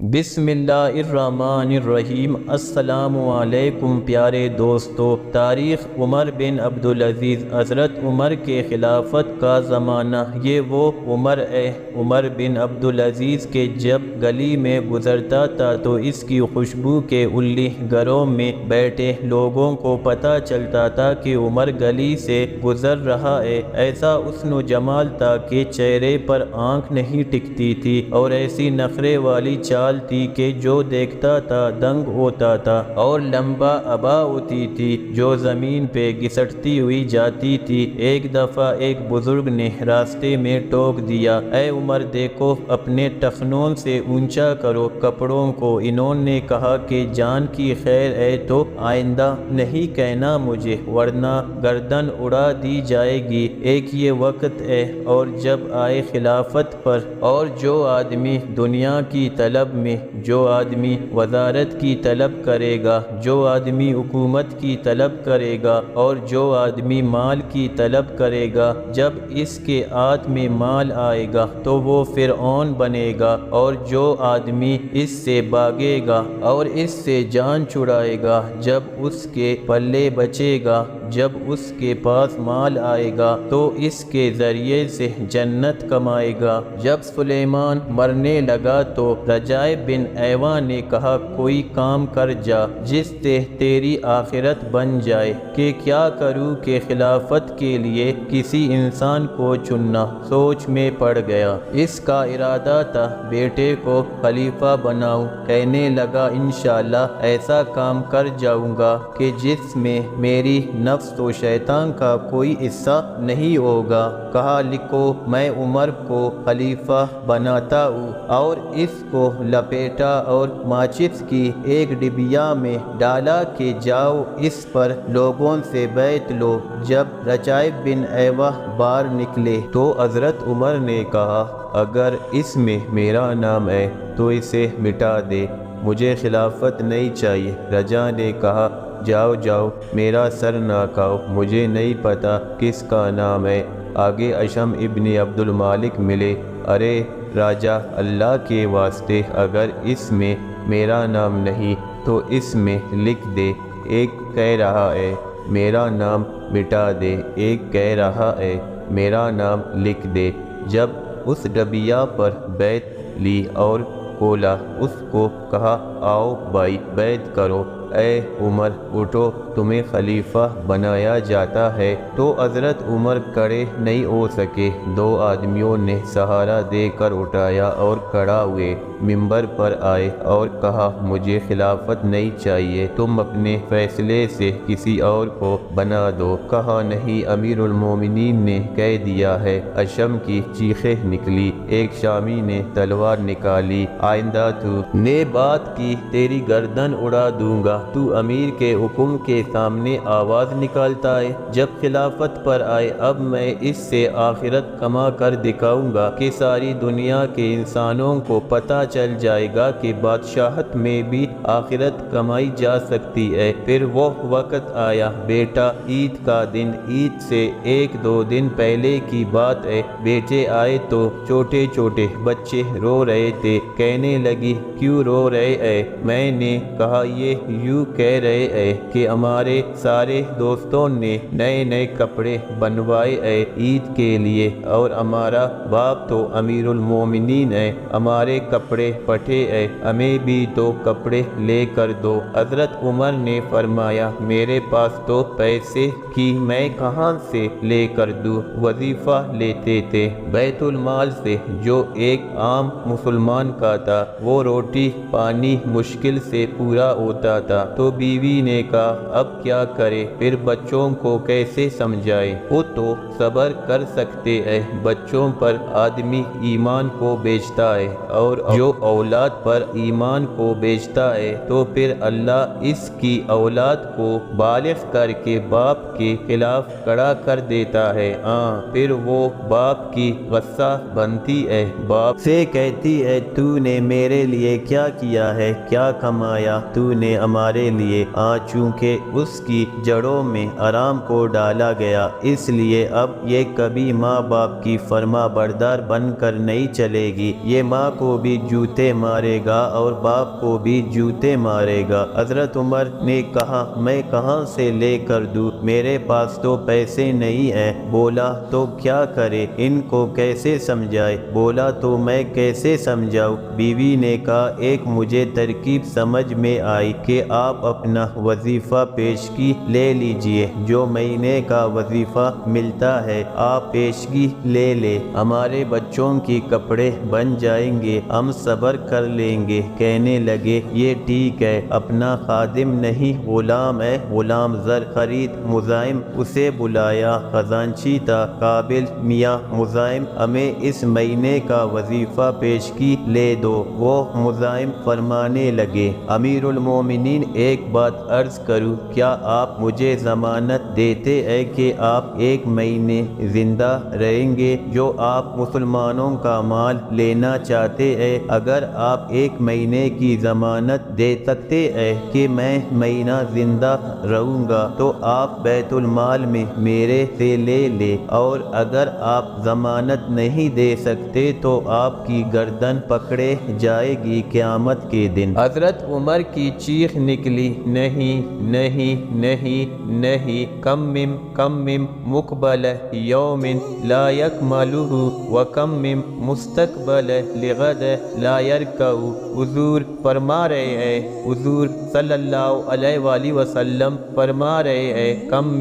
بسم اللہ الرحمن الرحیم۔ السلام علیکم پیارے دوستو۔ تاریخ عمر بن عبدالعزیز۔ حضرت عمر کے خلافت کا زمانہ۔ یہ وہ عمر بن عبدالعزیز کے جب گلی میں گزرتا تھا تو اس کی خوشبو کے الّی گھروں میں بیٹھے لوگوں کو پتہ چلتا تھا کہ عمر گلی سے گزر رہا ہے۔ ایسا حسن و جمال تھا کہ چہرے پر آنکھ نہیں ٹکتی تھی اور ایسی نخرے والی چال تھی کہ جو دیکھتا تھا دنگ ہوتا تھا، اور لمبا ابا ہوتی تھی جو زمین پہ گھسٹتی ہوئی جاتی تھی۔ ایک دفعہ ایک بزرگ نے راستے میں ٹوک دیا، اے عمر دیکھو، اپنے ٹخنوں سے اونچا کرو کپڑوں کو۔ انہوں نے کہا کہ جان کی خیر ہے تو آئندہ نہیں کہنا مجھے، ورنہ گردن اڑا دی جائے گی۔ ایک یہ وقت ہے اور جب آئے خلافت پر، اور جو آدمی دنیا کی طلب میں، جو آدمی وزارت کی طلب کرے گا، جو آدمی حکومت کی طلب کرے گا، اور جو آدمی مال کی طلب کرے گا، جب اس کے ہاتھ میں مال آئے گا تو وہ فرعون بنے گا، اور جو آدمی اس سے بھاگے گا اور اس سے جان چھڑائے گا، جب اس کے پلے بچے گا، جب اس کے پاس مال آئے گا تو اس کے ذریعے سے جنت کمائے گا۔ جب سلیمان مرنے لگا تو رجائے بن ایوا نے کہا، کوئی کام کر جا جس سے تیری آخرت بن جائے۔ کہ کیا کروں کہ خلافت کے لیے کسی انسان کو چننا سوچ میں پڑ گیا۔ اس کا ارادہ تھا بیٹے کو خلیفہ بناؤں۔ کہنے لگا، انشاءاللہ ایسا کام کر جاؤں گا کہ جس میں میری نفس و شیطان کا کوئی حصہ نہیں ہوگا۔ کہا، لکھو، میں عمر کو خلیفہ بناتا ہوں، اور اس کو لپیٹا اور ماچس کی ایک ڈبیا میں ڈالا کہ جاؤ اس پر لوگوں سے بیعت لو۔ جب رجائے بن ایوا باہر نکلے تو حضرت عمر نے کہا، اگر اس میں میرا نام ہے تو اسے مٹا دے، مجھے خلافت نہیں چاہیے۔ رجا نے کہا، جاؤ جاؤ، میرا سر نہ کھاؤ، مجھے نہیں پتا کس کا نام ہے۔ آگے اشم ابن عبد المالک ملے، ارے راجا، اللہ کے واسطے اگر اس میں میرا نام نہیں تو اس میں لکھ دے۔ ایک کہہ رہا ہے میرا نام مٹا دے، ایک کہہ رہا ہے میرا نام لکھ دے۔ جب اس ڈبیا پر بیعت لی اور کھولا، اس کو کہا، آؤ بھائی بیعت کرو۔ اے عمر اٹھو، تمہیں خلیفہ بنایا جاتا ہے۔ تو حضرت عمر کھڑے نہیں ہو سکے۔ دو آدمیوں نے سہارا دے کر اٹھایا اور کھڑا ہوئے، منبر پر آئے اور کہا، مجھے خلافت نہیں چاہیے، تم اپنے فیصلے سے کسی اور کو بنا دو۔ کہا، نہیں، امیر المومنین نے کہہ دیا ہے۔ اشم کی چیخیں نکلی۔ ایک شامی نے تلوار نکالی، آئندہ تو نے بات کی تیری گردن اڑا دوں گا۔ تو امیر کے حکم کے سامنے آواز نکالتا ہے۔ جب خلافت پر آئے، اب میں اس سے آخرت کما کر دکھاؤں گا کہ ساری دنیا کے انسانوں کو پتہ چل جائے گا کہ بادشاہت میں بھی آخرت کمائی جا سکتی ہے۔ پھر وہ وقت آیا، بیٹا، عید کا دن، عید سے ایک دو دن پہلے کی بات ہے۔ بیٹے آئے تو چھوٹے چھوٹے بچے رو رہے تھے۔ کہنے لگی، کیوں رو رہے ہیں؟ میں نے کہا، یہ یوں کہہ رہے ہیں کہ ہمارے سارے دوستوں نے نئے نئے کپڑے بنوائے ہیں عید کے لیے، اور ہمارا باپ تو امیر المومنین ہے، ہمارے کپڑے پھٹے ہیں، ہمیں بھی تو کپڑے لے کر دو۔ حضرت عمر نے فرمایا، میرے پاس تو پیسے کی میں کہاں سے لے کر دوں؟ وظیفہ لیتے تھے بیت المال سے جو ایک عام مسلمان کا تھا، وہ روٹی پانی مشکل سے پورا ہوتا تھا۔ تو بیوی نے کہا، اب کیا کرے؟ پھر بچوں کو کیسے سمجھائے؟ وہ تو صبر کر سکتے ہیں، بچوں پر آدمی ایمان کو بیچتا ہے، اور جو اولاد پر ایمان کو بیچتا ہے تو پھر اللہ اس کی اولاد کو بالغ کر کے باپ کے خلاف کھڑا کر دیتا ہے۔ ہاں، پھر وہ باپ کی غصہ بنتی آتی ہے، باپ سے کہتی ہے تو نے میرے لیے کیا کیا ہے، کیا کمایا تو نے ہمارے لیے، چونکہ اس کی جڑوں میں آرام کو ڈالا گیا، اس لیے اب یہ کبھی ماں باپ کی فرما بردار بن کر نہیں چلے گی، یہ ماں کو بھی جوتے مارے گا اور باپ کو بھی جوتے مارے گا۔ حضرت عمر نے کہا میں کہاں سے لے کر دوں، میرے پاس تو پیسے نہیں ہیں۔ بولا تو کیا کرے، ان کو کیسے سمجھائے؟ بولا تو میں کیسے سمجھاؤں؟ بیوی نے کہا ایک مجھے ترکیب سمجھ میں آئی کہ آپ اپنا وظیفہ پیشگی لے لیجئے، جو مہینے کا وظیفہ ملتا ہے آپ پیشگی لے لے، ہمارے بچوں کی کپڑے بن جائیں گے، ہم صبر کر لیں گے۔ کہنے لگے یہ ٹھیک ہے، اپنا خادم نہیں غلام ہے، غلام زر خرید۔ مزاحم اسے بلایا، خزانچی تھا قابل، میاں مزاحم ہمیں اس مہینے کا وظیفہ پیشگی لے دو۔ وہ مزاحم فرمانے لگے امیر المومنین ایک بات عرض کروں، کیا آپ مجھے ضمانت دیتے ہیں کہ آپ ایک مہینے زندہ رہیں گے؟ جو آپ مسلمانوں کا مال لینا چاہتے ہیں، اگر آپ ایک مہینے کی ضمانت دے سکتے ہیں کہ میں مہینہ زندہ رہوں گا تو آپ بیت المال میں میرے سے لے لے، اور اگر آپ ضمانت نہیں دے سکتے تو آپ کی گردن پکڑے جائے گی قیامت کے دن۔ حضرت عمر کی چیخ نکلی نہیں نہیں نہیں نہیں، کم من مقبل یوم لا یکملہ وکم من مستقبل لغد لا یرکع۔ حضور فرما رہے ہیں، حضور صلی اللہ علیہ وآلہ وسلم فرما رہے ہیں کم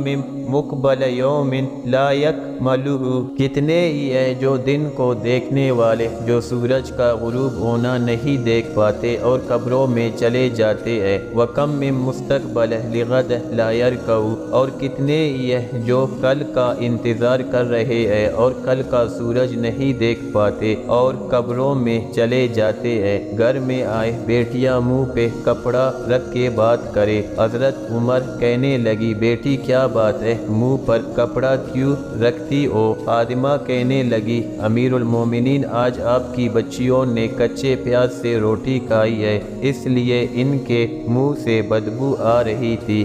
من مقبل یوم لا یکملہ، کتنے ہی ہیں جو دن کو دیکھنے والے جو سورج کا غروب ہونا نہیں دیکھ پاتے اور قبروں میں چلے جاتے ہیں، وَكَمْ مِن مُسْتَقْبَلٍ لِغَدٍ لَا يَرْكَعُ، اور کتنے ہی ہیں جو کل کا انتظار کر رہے ہیں اور کل کا سورج نہیں دیکھ پاتے اور قبروں میں چلے جاتے ہیں۔ گھر میں آئے بیٹیاں منہ پہ کپڑا رکھ کے بات کرے۔ حضرت عمر کہنے لگی بیٹی کیا بات ہے، منہ پر کپڑا کیوں رکھتی ہو؟ خادمہ کہنے لگی امیر المومنین آج آپ کی بچیوں نے کچے پیاز سے روٹی کھائی ہے، اس لیے ان کے منہ سے بدبو آ رہی تھی۔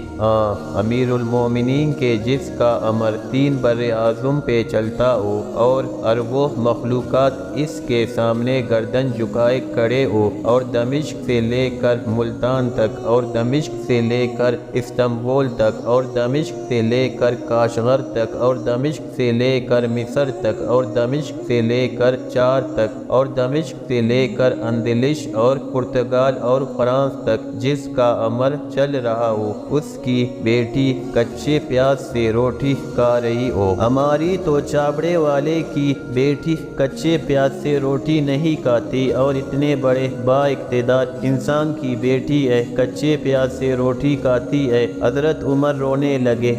امیر المومنین کے جس کا امر 3 بر اعظم پہ چلتا ہو اور اربوں مخلوقات اس کے سامنے گردن جھکائے کھڑے ہو، اور دمشق سے لے کر ملتان تک، اور دمشق سے لے کر استنبول تک، اور دمشق سے لے کر کاشغر تک، اور دمشق سے لے کر مصر تک، اور دمشق سے لے کر چار تک، اور دمشق سے لے کر اندلس اور پرتگال اور فرانس تک جس کا امر چل رہا ہو، اس کی بیٹی کچے پیاز سے روٹی کھا رہی ہو۔ ہماری تو چابڑے والے کی بیٹی کچے پیاز سے روٹی نہیں کھاتی، اور اتنے بڑے با اقتدار انسان کی بیٹی ہے کچے پیاز سے روٹی کھاتی ہے۔ حضرت عمر رونے لگے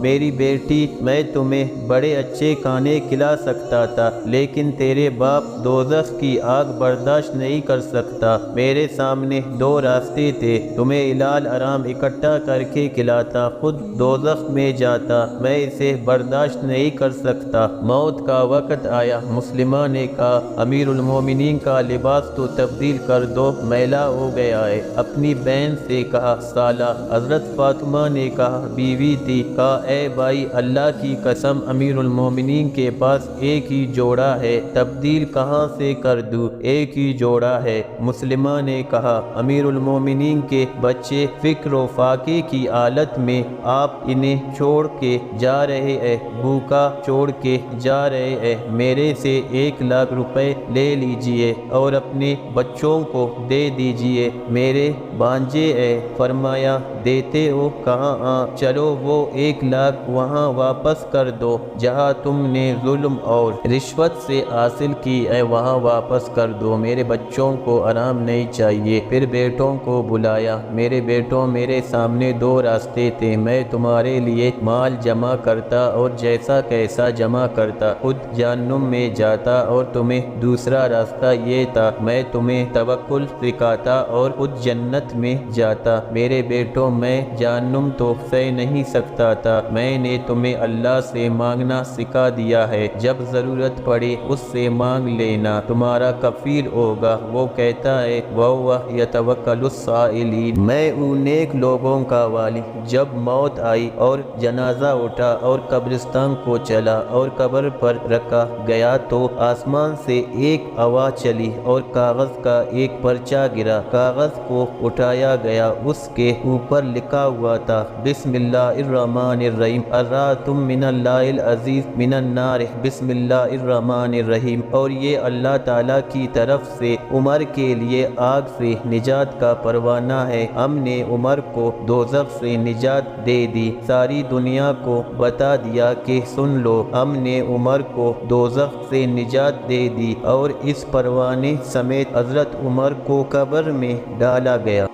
میری بیٹی، میں تمہیں بڑے اچھے کھانے کھلا سکتا تھا، لیکن تیرے باپ دوزخ کی آگ برداشت نہیں کر سکتا۔ میرے سامنے 2 راستے تھے، تمہیں حلال حرام اکٹھا کر کے کھلاتا، خود دوزخ میں جاتا، میں اسے برداشت نہیں کر سکتا۔ موت کا وقت آیا، مسلمہ نے کہا امیر المومنین کا لباس تو تبدیل کر دو، میلا ہو گیا ہے۔ اپنی بہن سے کہا سالہ، حضرت فاطمہ نے کہا بیوی تھی، کہا اے بھائی اللہ کی قسم امیر المومنین کے پاس ایک ہی جوڑا ہے، تبدیل کہاں سے کر دوں، ایک ہی جوڑا ہے۔ مسلمہ نے کہا امیر المومنین کے بچے فکر و فاقے کی حالت میں آپ انہیں چھوڑ کے جا رہے ہیں، بھوکا چھوڑ کے جا رہے ہیں، میرے سے 1 لاکھ روپے لے لیجئے اور اپنے بچوں کو دے دیجئے، میرے بھانجے ہیں۔ فرمایا دیتے ہو؟ کہاں چلو وہ 1 لاکھ وہاں واپس کر دو جہاں تم نے ظلم اور رشوت سے حاصل کی ہے، وہاں واپس کر دو، میرے بچوں کو آرام نہیں چاہیے۔ پھر بیٹوں کو بلایا، میرے بیٹوں میرے سامنے 2 راستے تھے، میں تمہارے لیے مال جمع کرتا اور جیسا کیسا جمع کرتا خود جہنم میں جاتا، اور تمہیں دوسرا راستہ یہ تھا میں تمہیں توکل سکھاتا اور خود جنت میں جاتا۔ میرے بیٹوں میں جہنم تو سہ نہیں سکتا تھا، میں نے تمہیں اللہ سے مانگنا سکھا دیا ہے، جب ضرورت پڑے اس سے مانگ لینا، تمہارا کفیل ہوگا۔ وہ کہتا ہے وَهُوَ يَتَوَكَّلُ الصَّائِلِينَ، میں ہوں نیک لوگوں کا والی۔ جب موت آئی اور جنازہ اٹھا اور قبرستان کو چلا اور قبر پر رکھا گیا تو آسمان سے ایک ہوا چلی اور کاغذ کا ایک پرچہ گرا۔ کاغذ کو اٹھایا گیا، اس کے اوپر لکھا ہوا تھا بسم اللہ الرحمن الرحیم، ارأیتم من اللہ العزیز من النار، بسم اللہ الرحمن الرحیم۔ اور یہ اللہ تعالیٰ کی طرف سے عمر کے لیے آگ سے نجات کا پروانہ ہے، ہم نے عمر کو دوزخ سے نجات دے دی، ساری دنیا کو بتا دیا کہ سن لو، ہم نے عمر کو دوزخ سے نجات دے دی، اور اس پروانے سمیت حضرت عمر کو قبر میں ڈالا گیا۔